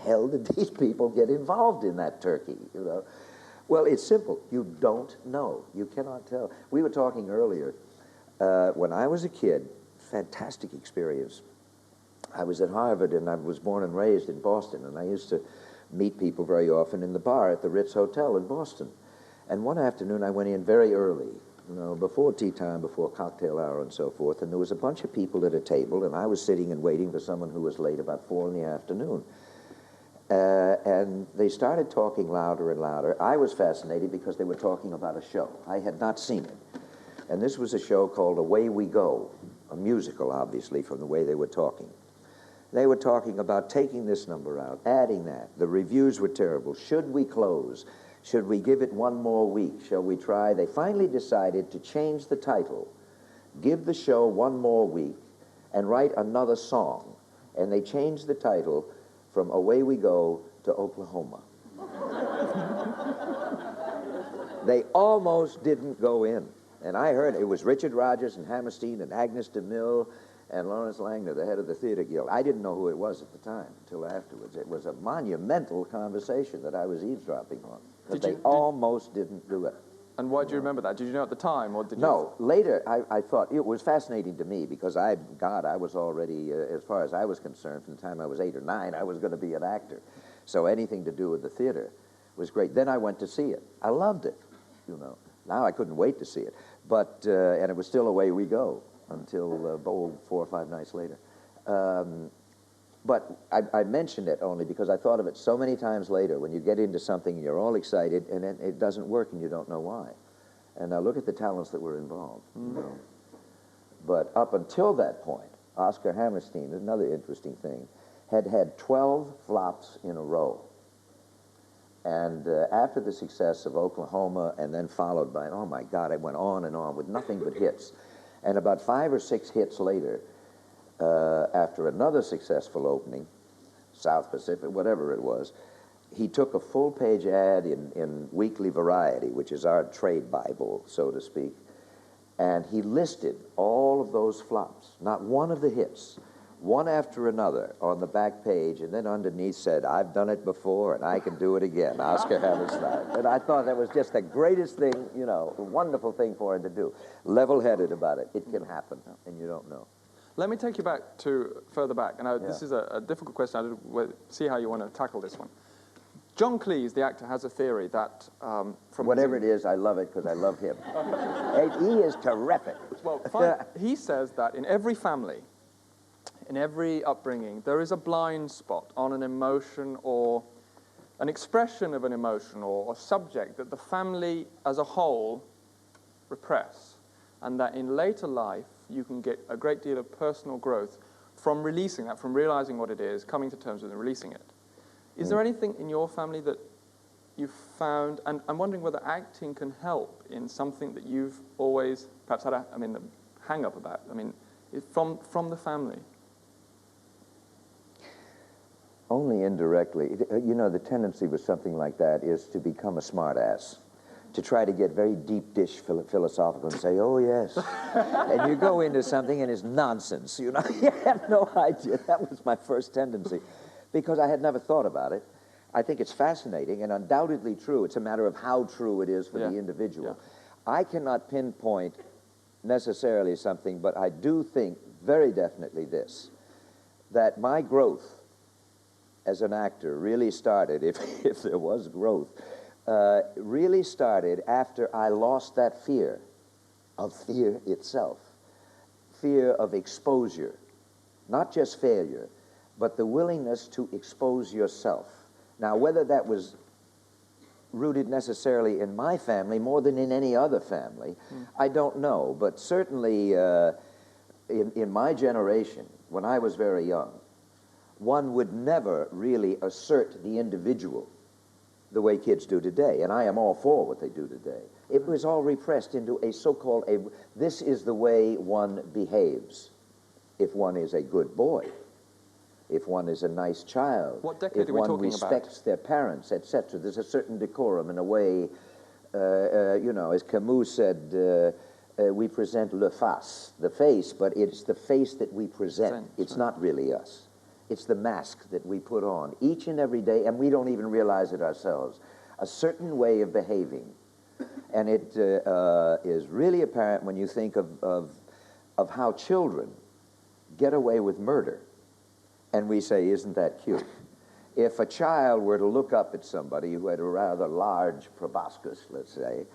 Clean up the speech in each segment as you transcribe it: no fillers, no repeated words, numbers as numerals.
hell did these people get involved in that turkey, you know? Well, it's simple. You don't know. You cannot tell. We were talking earlier, when I was a kid, fantastic experience. I was at Harvard, and I was born and raised in Boston, and I used to meet people very often in the bar at the Ritz Hotel in Boston. And one afternoon, I went in very early, you know, before tea time, before cocktail hour and so forth, and there was a bunch of people at a table, and I was sitting and waiting for someone who was late about 4 in the afternoon. And they started talking louder and louder. I was fascinated because they were talking about a show. I had not seen it. And this was a show called Away We Go, a musical, obviously, from the way they were talking. They were talking about taking this number out, adding that. The reviews were terrible. Should we close? Should we give it one more week? Shall we try? They finally decided to change the title, give the show one more week, and write another song. And they changed the title from Away We Go to Oklahoma. They almost didn't go in. And I heard it was Richard Rodgers and Hammerstein and Agnes DeMille and Lawrence Langner, the head of the Theater Guild. I didn't know who it was at the time, until afterwards. It was a monumental conversation that I was eavesdropping on. But they almost didn't do it. And why do you remember that? Did you know at the time, or did you? No, later I thought, it was fascinating to me because I was already, as far as I was concerned, from the time I was 8 or 9, I was going to be an actor. So anything to do with the theater was great. Then I went to see it. I loved it, you know. Now I couldn't wait to see it. But, and it was still Away We Go until 4 or 5 nights later. But I mentioned it only because I thought of it so many times later when you get into something, you're all excited, and then it doesn't work and you don't know why. And now look at the talents that were involved. You know? But up until that point, Oscar Hammerstein, another interesting thing, had 12 flops in a row. And after the success of Oklahoma, and then followed by, oh my God, it went on and on with nothing but hits. And about 5 or 6 hits later, after another successful opening, South Pacific, whatever it was, he took a full-page ad in Weekly Variety, which is our trade Bible, so to speak, and he listed all of those flops, not one of the hits, one after another on the back page, and then underneath said, I've done it before and I can do it again, Oscar Hammerstein. And I thought that was just the greatest thing, you know, a wonderful thing for him to do. Level-headed about it. It can happen, and you don't know. Let me take you back to further back, and this is a difficult question. I'll see how you want to tackle this one. John Cleese, the actor, has a theory that from whatever it is, I love it because I love him. He is terrific. Well, fine. He says that in every family, in every upbringing, there is a blind spot on an emotion or an expression of an emotion or a subject that the family as a whole repress, and that in later life you can get a great deal of personal growth from releasing that, from realizing what it is, coming to terms with it, and releasing it. Is there anything in your family that you've found, and I'm wondering whether acting can help in something that you've always perhaps had a hang-up about, from the family? Only indirectly. You know, the tendency with something like that is to become a smart-ass, to try to get very deep dish philosophical and say, oh, yes. And you go into something and it's nonsense, you know. You have no idea. That was my first tendency, because I had never thought about it. I think it's fascinating and undoubtedly true. It's a matter of how true it is for the individual. Yeah. I cannot pinpoint necessarily something, but I do think very definitely this, that my growth as an actor really started, if there was growth, really started after I lost that fear of fear itself, fear of exposure, not just failure, but the willingness to expose yourself. Now, whether that was rooted necessarily in my family more than in any other family, I don't know, but certainly in my generation, when I was very young, one would never really assert the individual the way kids do today, and I am all for what they do today. It was all repressed into a so-called, this is the way one behaves if one is a good boy, if one is a nice child, what decade if are we one talking respects about? Their parents, etc. There's a certain decorum in a way, you know, as Camus said, we present le face, the face, but it's the face that we present. It's not really us. It's the mask that we put on each and every day, and we don't even realize it ourselves. A certain way of behaving. And it is really apparent when you think of how children get away with murder. And we say, isn't that cute? If a child were to look up at somebody who had a rather large proboscis, let's say,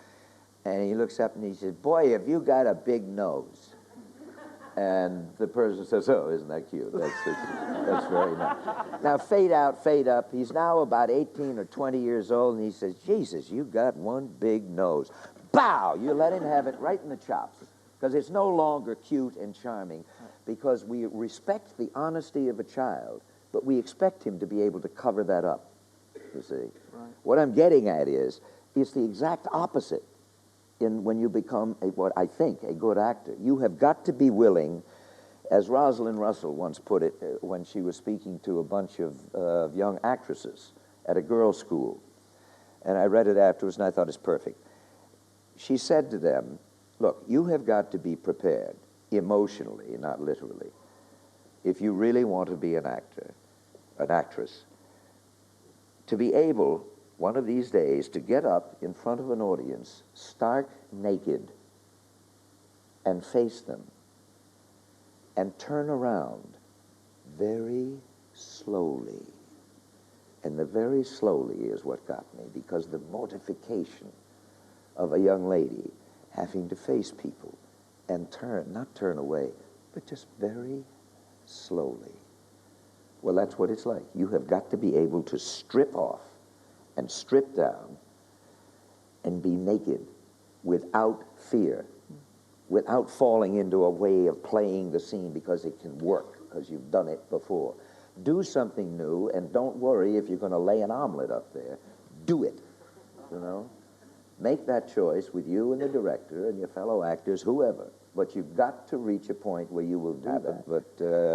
and he looks up and he says, boy, have you got a big nose? And the person says, oh, isn't that cute? That's very nice. Now, fade out, fade up. He's now about 18 or 20 years old, and he says, Jesus, you got one big nose. Bow! You let him have it right in the chops, because it's no longer cute and charming, because we respect the honesty of a child, but we expect him to be able to cover that up, you see. Right. What I'm getting at is, it's the exact opposite when you become, what I think, a good actor. You have got to be willing, as Rosalind Russell once put it when she was speaking to a bunch of young actresses at a girls' school, and I read it afterwards and I thought it's perfect. She said to them, look, you have got to be prepared, emotionally, not literally, if you really want to be an actor, an actress, to be able, one of these days, to get up in front of an audience, stark naked, and face them, and turn around very slowly. And the very slowly is what got me, because the mortification of a young lady having to face people and not turn away, but just very slowly. Well, that's what it's like. You have got to be able to strip off and strip down and be naked without fear, without falling into a way of playing the scene because it can work, because you've done it before. Do something new, and don't worry if you're going to lay an omelet up there. Do it, you know. Make that choice with you and the director and your fellow actors, whoever. But you've got to reach a point where you will do that. But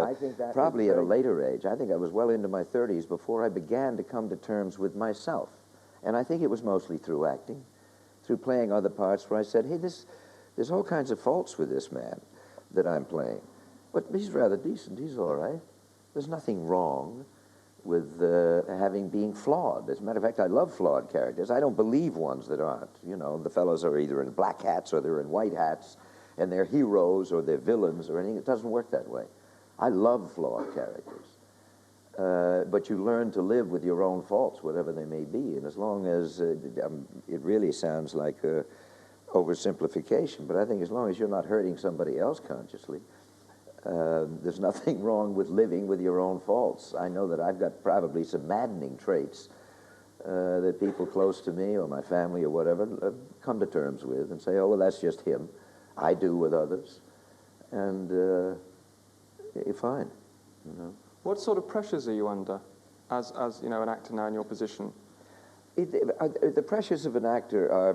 I think that probably at a later age. I think I was well into my 30s before I began to come to terms with myself. And I think it was mostly through acting, through playing other parts where I said, hey, there's all kinds of faults with this man that I'm playing. But he's rather decent. He's all right. There's nothing wrong with being flawed. As a matter of fact, I love flawed characters. I don't believe ones that aren't. You know, the fellows are either in black hats or they're in white hats, and they're heroes or they're villains or anything. It doesn't work that way. I love flawed characters. But you learn to live with your own faults, whatever they may be. And as long as, it really sounds like oversimplification, but I think as long as you're not hurting somebody else consciously, there's nothing wrong with living with your own faults. I know that I've got probably some maddening traits that people close to me or my family or whatever come to terms with and say, oh, well, that's just him. I do with others. And you're fine, you know. What sort of pressures are you under as you know, an actor now in your position? The pressures of an actor are